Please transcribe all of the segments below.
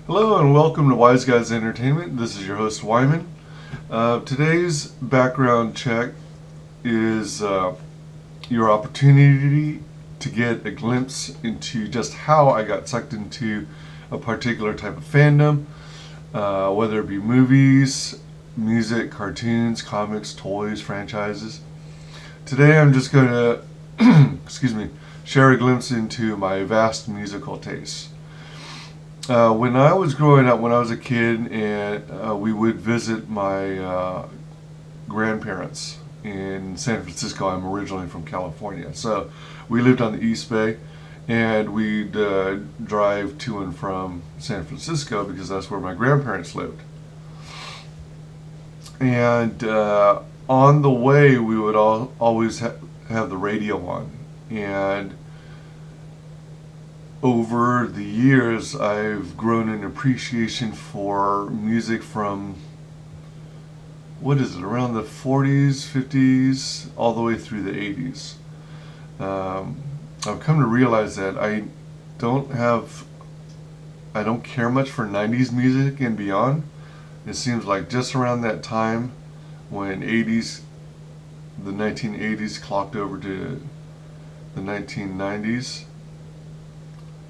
Hello and welcome to WyzGyz Entertainment. This is your host Wyman. Today's background check is your opportunity to get a glimpse into just how I got sucked into a particular type of fandom, whether it be movies, music, cartoons, comics, toys, franchises. Today I'm just going to, share a glimpse into my vast musical tastes. When I was growing up, when I was a kid, and we would visit my grandparents in San Francisco. I'm originally from California, so we lived on the East Bay, and we'd drive to and from San Francisco because that's where my grandparents lived. And on the way, we would always have the radio on, and over the years, I've grown an appreciation for music from, around the 40s, 50s, all the way through the 80s. I've come to realize that don't have, I don't care much for 90s music and beyond. It seems like just around that time when the 1980s clocked over to the 1990s,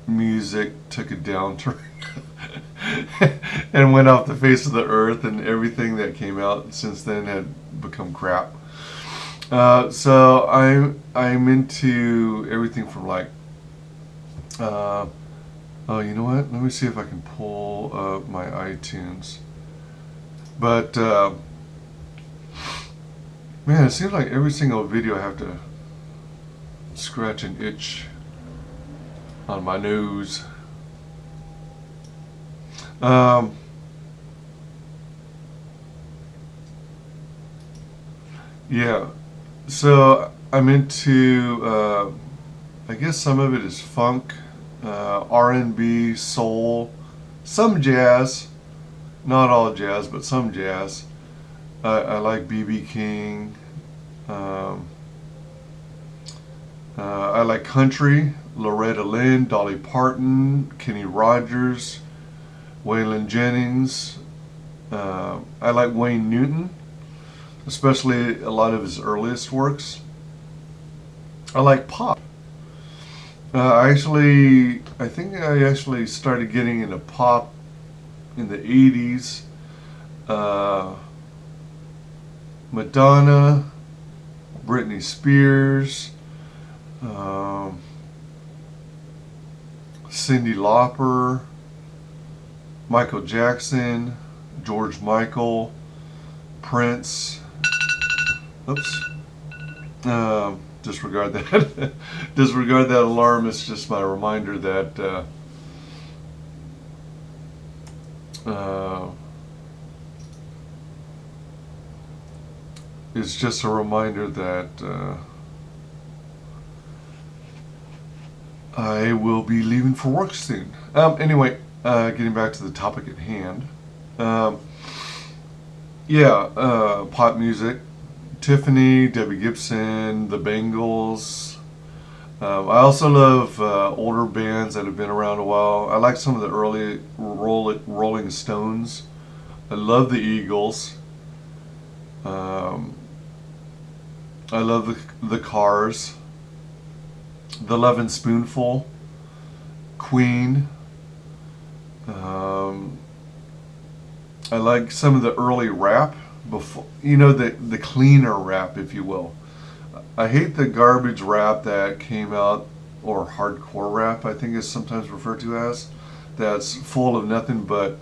music took a downturn and went off the face of the earth, and everything that came out since then had become crap. So I'm into everything from like oh, you know what? Let me see if I can pull up my iTunes. But man, it seems like every single video I have to scratch an itch on my nose. Yeah, so I'm into, I guess some of it is funk, R&B, soul, some jazz, not all jazz, but some jazz. I like B.B. King. I like country, Loretta Lynn, Dolly Parton, Kenny Rogers, Waylon Jennings. I like Wayne Newton, especially a lot of his earliest works. I like pop. I think I actually started getting into pop in the 80s. Madonna, Britney Spears, Cyndi Lauper, Michael Jackson, George Michael, Prince. Oops. Disregard that. Disregard that alarm. It's just my reminder that it's just a reminder that I will be leaving for work soon. Anyway, getting back to the topic at hand. Pop music. Tiffany, Debbie Gibson, the Bangles. I also love older bands that have been around a while. I like some of the early Rolling Stones. I love the Eagles. I love the Cars. The Lovin' Spoonful, Queen. I like some of the early rap, before, the cleaner rap, if you will. I hate the garbage rap that came out, or hardcore rap, I think is sometimes referred to as, that's full of nothing but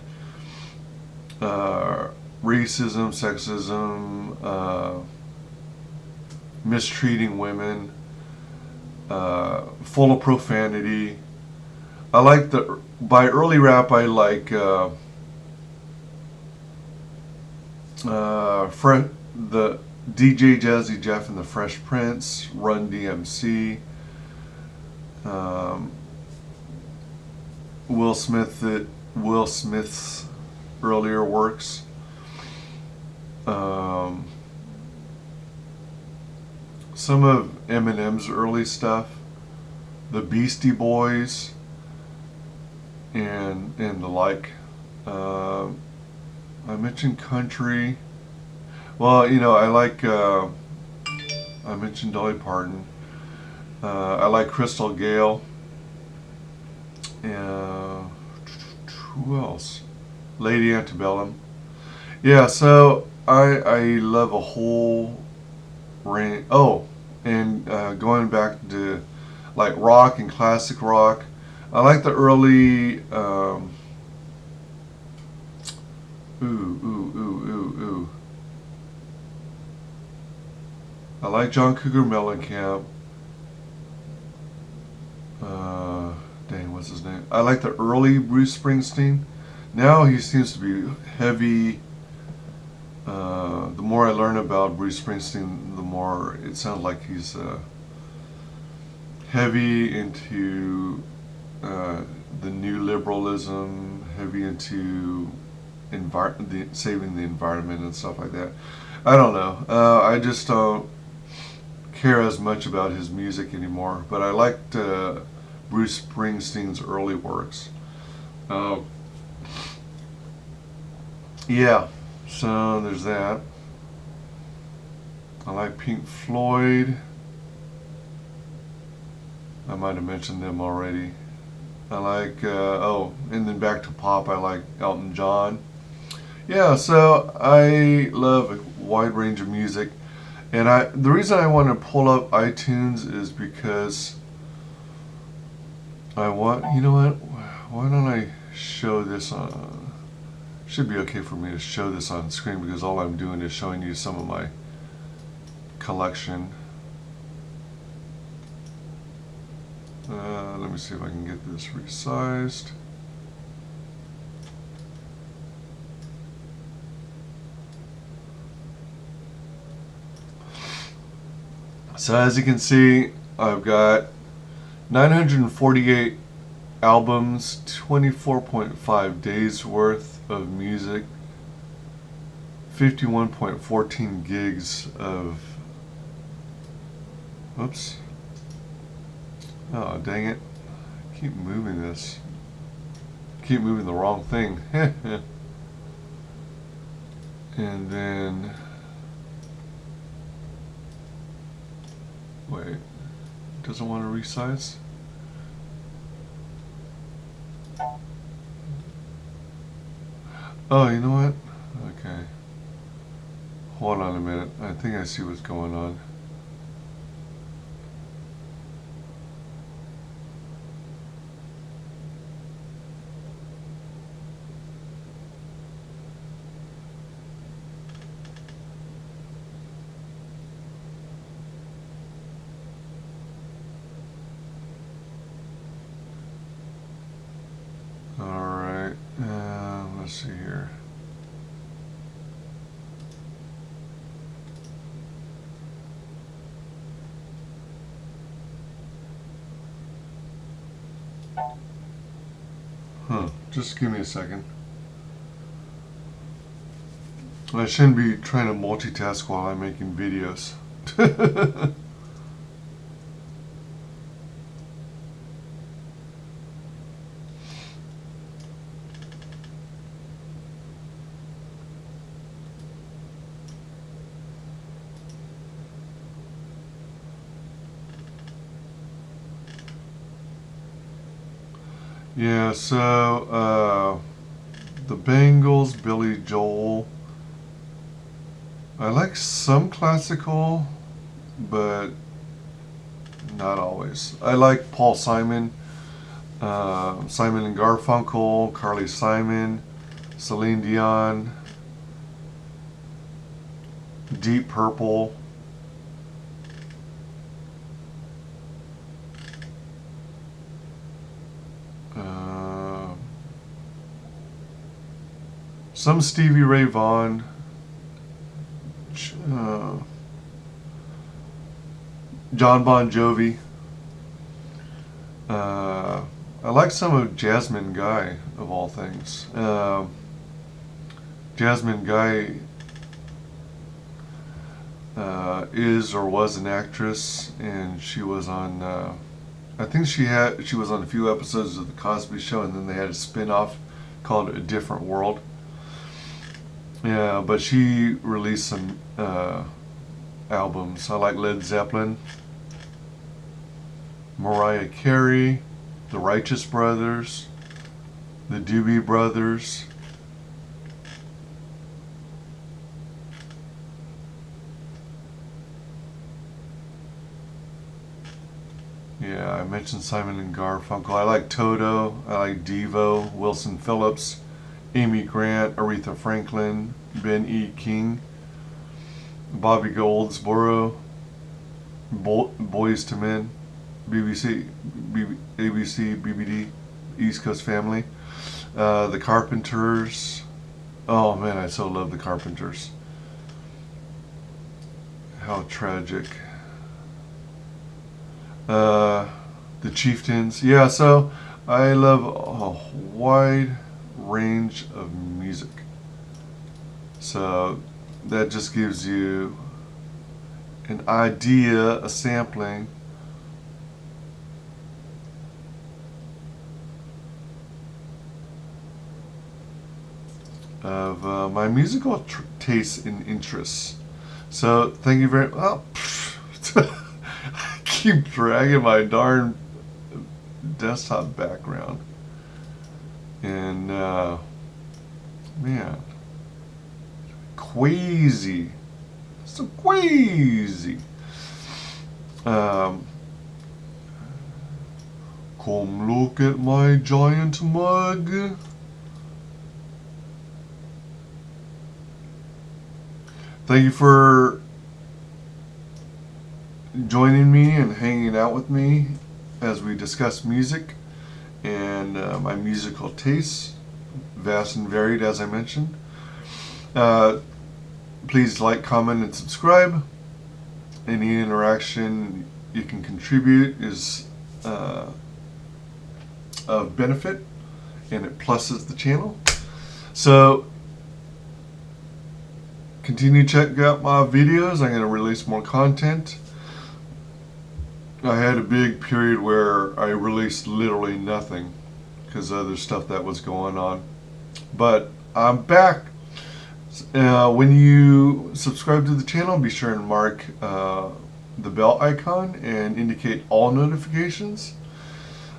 racism, sexism, mistreating women, full of profanity. By early rap, I like the DJ Jazzy Jeff and the Fresh Prince, Run DMC, Will Smith's earlier works. Some of Eminem's early stuff, the Beastie Boys, and the like. Um, I mentioned country. Well, you know, I like. I mentioned Dolly Parton. I like Crystal Gale. Uh, who else? Lady Antebellum. Yeah, so I love a whole range. Oh, and going back to like rock and classic rock, I like the early. Ooh. I like John Cougar Mellencamp. Uh, Dang, what's his name? I like the early Bruce Springsteen. Now he seems to be heavy. The more I learn about Bruce Springsteen, the more it sounds like he's heavy into uh, the new liberalism, heavy into saving the environment and stuff like that. I don't know. I just don't care as much about his music anymore. But I liked Bruce Springsteen's early works. Uh, yeah, so there's that. I like Pink Floyd. I might have mentioned them already. I like, and then back to pop, I like Elton John. Yeah, so I love a wide range of music. And the reason I want to pull up iTunes is because you know what? Why don't I show this on, should be okay for me to show this on screen because all I'm doing is showing you some of my collection. Let me see if I can get this resized. So as you can see, I've got 948 albums, 24.5 days worth of music, 51.14 gigs of, oops, oh dang it, keep moving this, keep moving the wrong thing. And then, wait, doesn't want to resize? Oh, you know what? Okay. Hold on a minute. I think I see what's going on. Alright. Let's see here. Just give me a second. I shouldn't be trying to multitask while I'm making videos. Yeah, so the Bangles, Billy Joel. I like some classical, but not always. I like Paul Simon, Simon and Garfunkel, Carly Simon, Celine Dion, Deep Purple. Some Stevie Ray Vaughan. John Bon Jovi. I like some of Jasmine Guy, of all things. Jasmine Guy is or was an actress, and she was on. I think she was on a few episodes of the Cosby Show, and then they had a spin-off called A Different World. Yeah, but she released some albums. I like Led Zeppelin, Mariah Carey, the Righteous Brothers, the Doobie Brothers. Yeah, I mentioned Simon and Garfunkel. I like Toto. I like Devo, Wilson Phillips, Amy Grant, Aretha Franklin, Ben E. King, Bobby Goldsboro, Boys to Men, ABC, BBD, East Coast Family, the Carpenters. Oh man, I so love the Carpenters. How tragic. The Chieftains. Yeah, so I love a wide range of music. So that just gives you an idea, a sampling of my musical tastes and interests. So thank you very much. I keep dragging my darn desktop background. And man, queasy. So queasy. Come look at my giant mug. Thank you for joining me and hanging out with me as we discuss music and my musical tastes, vast and varied as I mentioned. Please like, comment, and subscribe. Any interaction you can contribute is of benefit, and it pluses the channel. So continue to check out my videos. I'm going to release more content. I had a big period where I released literally nothing because of other stuff that was going on. But I'm back. When you subscribe to the channel, be sure and mark the bell icon and indicate all notifications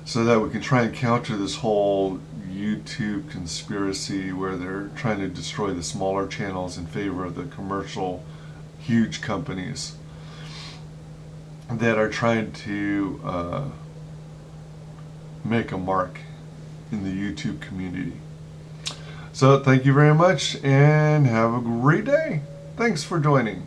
so that we can try and counter this whole YouTube conspiracy where they're trying to destroy the smaller channels in favor of the commercial huge companies that are trying to make a mark in the YouTube community. So thank you very much and have a great day. Thanks for joining.